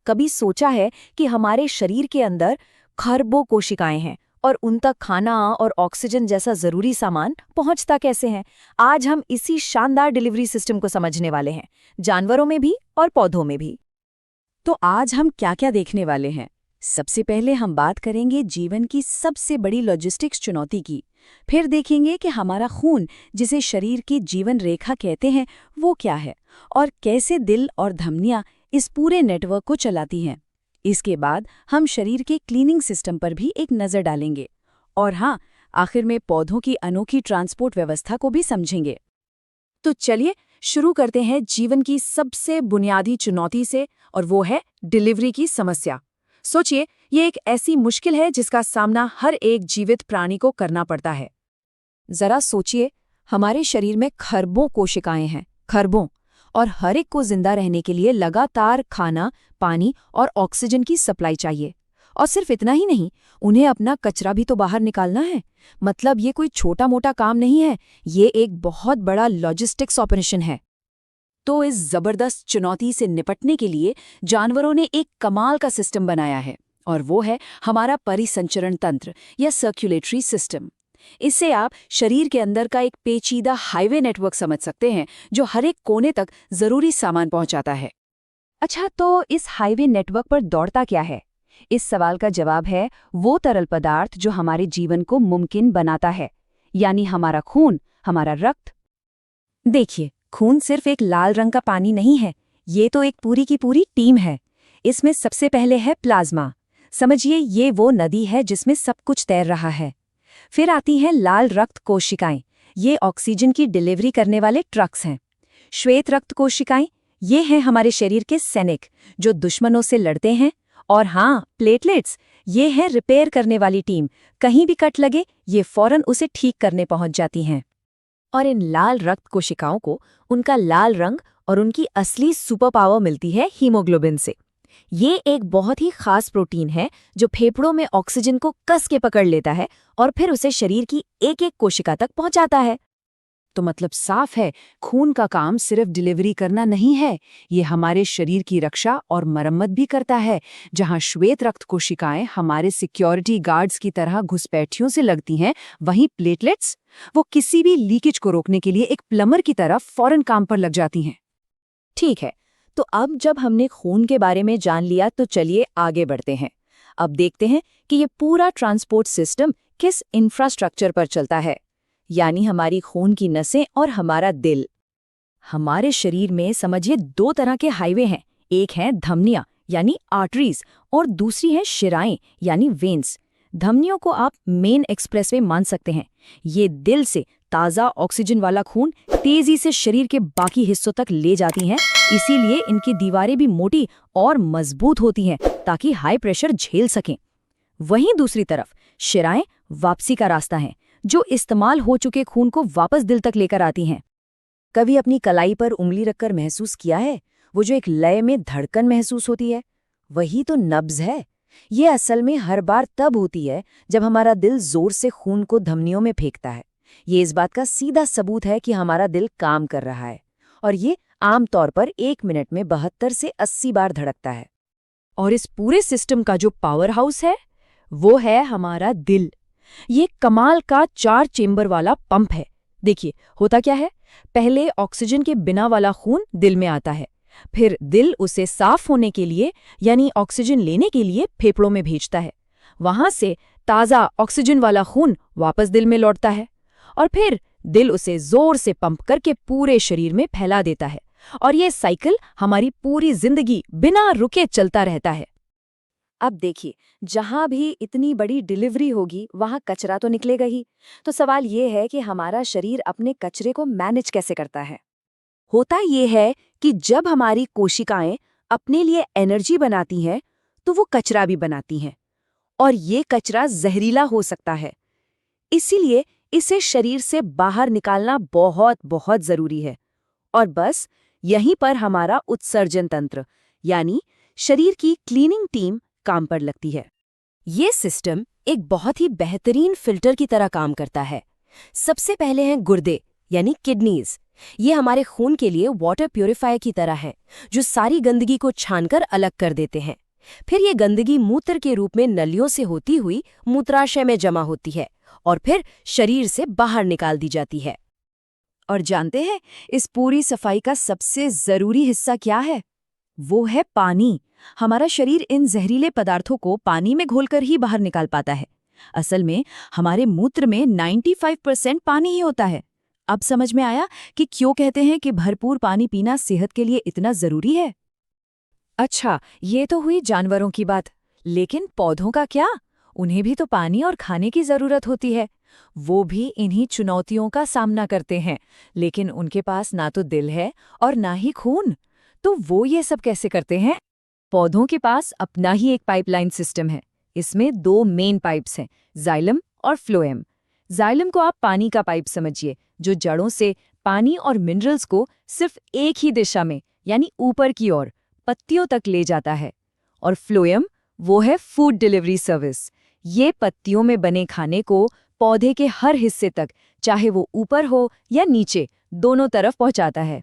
कभी सोचा है कि हमारे शरीर के अंदर खरबों कोशिकाएं हैं और उन तक खाना और ऑक्सीजन जैसा जरूरी सामान पहुंचता कैसे है? आज हम इसी शानदार डिलीवरी सिस्टम को समझने वाले हैं, जानवरों में भी और पौधों में भी। तो आज हम क्या-क्या देखने वाले हैं? सबसे पहले हम बात करेंगे जीवन की सबसे बड़ी लॉजिस्टिक्स चुनौती की। फिर देखेंगे कि हमारा खून, जिसे शरीर की जीवन रेखा कहते हैं, वो क्या है और कैसे दिल और धमनियां इस पूरे नेटवर्क को चलाती हैं। इसके बाद हम शरीर के क्लीनिंग सिस्टम पर भी एक नज़र डालेंगे। और हाँ, आखिर में पौधों की अनोखी ट्रांसपोर्ट व्यवस्था को भी समझेंगे। तो चलिए शुरू करते हैं जीवन की सबसे बुनियादी चुनौती से, और वो है डिलीवरी की समस्या। सोचिए, ये एक ऐसी मुश्किल है जिसका सामना हर एक जीवित प्राणी को करना पड़ता है। जरा सोचिए, हमारे शरीर में खरबों कोशिकाएं हैं, खरबों, और हर एक को जिंदा रहने के लिए लगातार खाना, पानी और ऑक्सीजन की सप्लाई चाहिए। और सिर्फ इतना ही नहीं, उन्हें अपना कचरा भी तो बाहर निकालना है। मतलब ये कोई छोटा मोटा काम नहीं है, ये एक बहुत बड़ा लॉजिस्टिक्स ऑपरेशन है। तो इस जबरदस्त चुनौती से निपटने के लिए जानवरों ने एक कमाल का सिस्टम बनाया है, और वो है हमारा परिसंचरण तंत्र या सर्कुलेटरी सिस्टम। इससे आप शरीर के अंदर का एक पेचीदा हाईवे नेटवर्क समझ सकते हैं, जो हर एक कोने तक जरूरी सामान पहुंचाता है। अच्छा, तो इस हाईवे नेटवर्क पर दौड़ता क्या है? इस सवाल का जवाब है वो तरल पदार्थ जो हमारे जीवन को मुमकिन बनाता है, यानी हमारा खून, हमारा रक्त। देखिए, खून सिर्फ एक लाल रंग का पानी नहीं है, ये तो एक पूरी की पूरी टीम है। इसमें सबसे पहले है प्लाज्मा। समझिए, ये वो नदी है जिसमें सब कुछ तैर रहा है। फिर आती हैं लाल रक्त कोशिकाएं, ये ऑक्सीजन की डिलीवरी करने वाले ट्रक्स हैं। श्वेत रक्त कोशिकाएं, ये हैं हमारे शरीर के सैनिक जो दुश्मनों से लड़ते हैं। और हाँ, प्लेटलेट्स, ये हैं रिपेयर करने वाली टीम। कहीं भी कट लगे, ये फौरन उसे ठीक करने पहुंच जाती हैं। और इन लाल रक्त कोशिकाओं को उनका लाल रंग और उनकी असली सुपर पावर मिलती है हीमोग्लोबिन से। ये एक बहुत ही खास प्रोटीन है जो फेफड़ों में ऑक्सीजन को कस के पकड़ लेता है और फिर उसे शरीर की एक एक कोशिका तक पहुंचाता है। तो मतलब साफ है, खून का काम सिर्फ डिलीवरी करना नहीं है, ये हमारे शरीर की रक्षा और मरम्मत भी करता है। जहां श्वेत रक्त कोशिकाएं हमारे सिक्योरिटी गार्ड्स की तरह घुसपैठियों से लगती हैं, वहीं प्लेटलेट्स, वो किसी भी लीकेज को रोकने के लिए एक प्लम्बर की तरह फौरन काम पर लग जाती हैं। ठीक है, तो अब जब हमने खून के बारे में जान लिया, तो चलिए आगे बढ़ते हैं। अब देखते हैं कि ये पूरा ट्रांसपोर्ट सिस्टम किस इंफ्रास्ट्रक्चर पर चलता है, यानी हमारी खून की नसें और हमारा दिल। हमारे शरीर में समझिए दो तरह के हाईवे हैं, एक है धमनियां यानी आर्टरीज और दूसरी है शिराएं यानी वेन्स। धमनियों को आप मेन एक्सप्रेसवे मान सकते हैं। ये दिल से ताज़ा ऑक्सीजन वाला खून तेजी से शरीर के बाकी हिस्सों तक ले जाती हैं, इसीलिए इनकी दीवारें भी मोटी और मजबूत होती हैं ताकि हाई प्रेशर झेल सकें। वहीं दूसरी तरफ शिराएं वापसी का रास्ता है, जो इस्तेमाल हो चुके खून को वापस दिल तक लेकर आती हैं। कभी अपनी कलाई पर उंगली रखकर महसूस किया है, वो जो एक लय में धड़कन महसूस होती है, वही तो नब्ज है। ये असल में हर बार तब होती है जब हमारा दिल जोर से खून को धमनियों में फेंकता है। ये इस बात का सीधा सबूत है कि हमारा दिल काम कर रहा है, और ये आमतौर पर 1 मिनट में 72 से 80 बार धड़कता है। और इस पूरे सिस्टम का जो पावर हाउस है, वो है हमारा दिल। ये कमाल का 4 चेंबर वाला पंप है। देखिए, होता क्या है, पहले ऑक्सीजन के बिना वाला खून दिल में आता है, फिर दिल उसे साफ होने के लिए यानी ऑक्सीजन लेने के लिए फेफड़ों में भेजता है। वहां से ताज़ा ऑक्सीजन वाला खून वापस दिल में लौटता है, और फिर दिल उसे जोर से पंप करके पूरे शरीर में फैला देता है। और ये साइकिल हमारी पूरी जिंदगी बिना रुके चलता रहता है। अब देखिए, जहां भी इतनी बड़ी डिलीवरी होगी, वहां कचरा तो निकलेगा ही। तो सवाल ये है कि हमारा शरीर अपने कचरे को मैनेज कैसे करता है। होता ये है कि जब हमारी कोशिकाएं अपने लिए एनर्जी बनाती हैं, तो वो कचरा भी बनाती हैं, और ये कचरा जहरीला हो सकता है। इसीलिए इसे शरीर से बाहर निकालना बहुत बहुत जरूरी है। और बस यहीं पर हमारा उत्सर्जन तंत्र यानी शरीर की क्लीनिंग टीम काम पर लगती है। ये सिस्टम एक बहुत ही बेहतरीन फिल्टर की तरह काम करता है। सबसे पहले हैं गुर्दे यानी किडनीज। ये हमारे खून के लिए वाटर प्यूरिफायर की तरह है, जो सारी गंदगी को छानकर अलग कर देते हैं। फिर ये गंदगी मूत्र के रूप में नलियों से होती हुई मूत्राशय में जमा होती है और फिर शरीर से बाहर निकाल दी जाती है। और जानते हैं इस पूरी सफाई का सबसे जरूरी हिस्सा क्या है? वो है पानी। हमारा शरीर इन जहरीले पदार्थों को पानी में घोलकर ही बाहर निकाल पाता है। असल में हमारे मूत्र में 95% पानी ही होता है। अब समझ में आया कि क्यों कहते हैं कि भरपूर पानी पीना सेहत के लिए इतना जरूरी है। अच्छा, ये तो हुई जानवरों की बात, लेकिन पौधों का क्या? उन्हें भी तो पानी और खाने की जरूरत होती है। वो भी इन्हीं चुनौतियों का सामना करते हैं, लेकिन उनके पास ना तो दिल है और ना ही खून। तो वो ये सब कैसे करते हैं? पौधों के पास अपना ही एक पाइपलाइन सिस्टम है। इसमें दो मेन पाइप्स हैं, जाइलम और फ्लोएम। जाइलम को आप पानी का पाइप समझिए, जो जड़ों से पानी और मिनरल्स को सिर्फ एक ही दिशा में, यानी ऊपर की ओर, पत्तियों तक ले जाता है। और फ्लोएम, वो है फूड डिलीवरी सर्विस। ये पत्तियों में बने खाने को पौधे के हर हिस्से तक, चाहे वो ऊपर हो या नीचे, दोनों तरफ पहुंचाता है।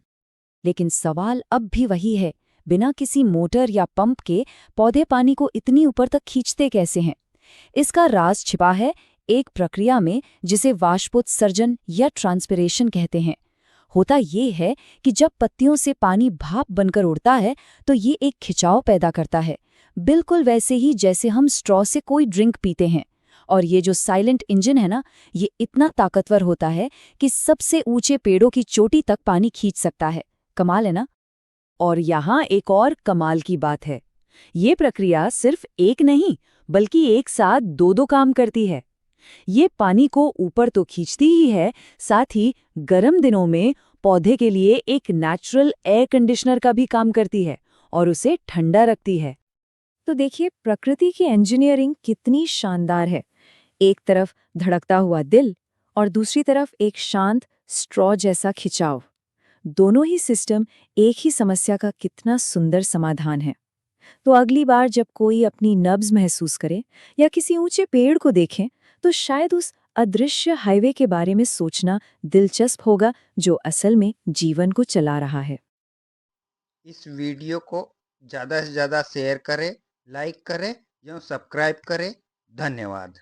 लेकिन सवाल अब भी वही है, बिना किसी मोटर या पंप के पौधे पानी को इतनी ऊपर तक खींचते कैसे हैं? इसका राज छिपा है एक प्रक्रिया में जिसे वाष्पोत्सर्जन या ट्रांसपिरेशन कहते हैं। होता ये है कि जब पत्तियों से पानी भाप बनकर उड़ता है तो ये एक खिंचाव पैदा करता है, बिल्कुल वैसे ही जैसे हम स्ट्रॉ से कोई ड्रिंक पीते हैं। और ये जो साइलेंट इंजन है ना, ये इतना ताकतवर होता है कि सबसे ऊंचे पेड़ों की चोटी तक पानी खींच सकता है। कमाल है ना? और यहाँ एक और कमाल की बात है, ये प्रक्रिया सिर्फ एक नहीं बल्कि एक साथ दो काम करती है। ये पानी को ऊपर तो खींचती ही है, साथ ही गर्म दिनों में पौधे के लिए एक नेचुरल एयर कंडीशनर का भी काम करती है और उसे ठंडा रखती है। तो देखिए प्रकृति की इंजीनियरिंग कितनी शानदार है। एक तरफ धड़कता हुआ दिल और दूसरी तरफ एक शांत स्ट्रॉ जैसा खिंचाव। दोनों ही सिस्टम एक ही समस्या का कितना सुंदर समाधान है। तो अगली बार जब कोई अपनी नब्ज महसूस करे या किसी ऊंचे पेड़ को देखें, तो शायद उस अदृश्य हाईवे के बारे में सोचना दिलचस्प होगा, जो असल में जीवन को चला रहा है। इस वीडियो को ज़्यादा से ज़्यादा शेयर करें, लाइक करें एवं सब्सक्राइब करें। धन्यवाद।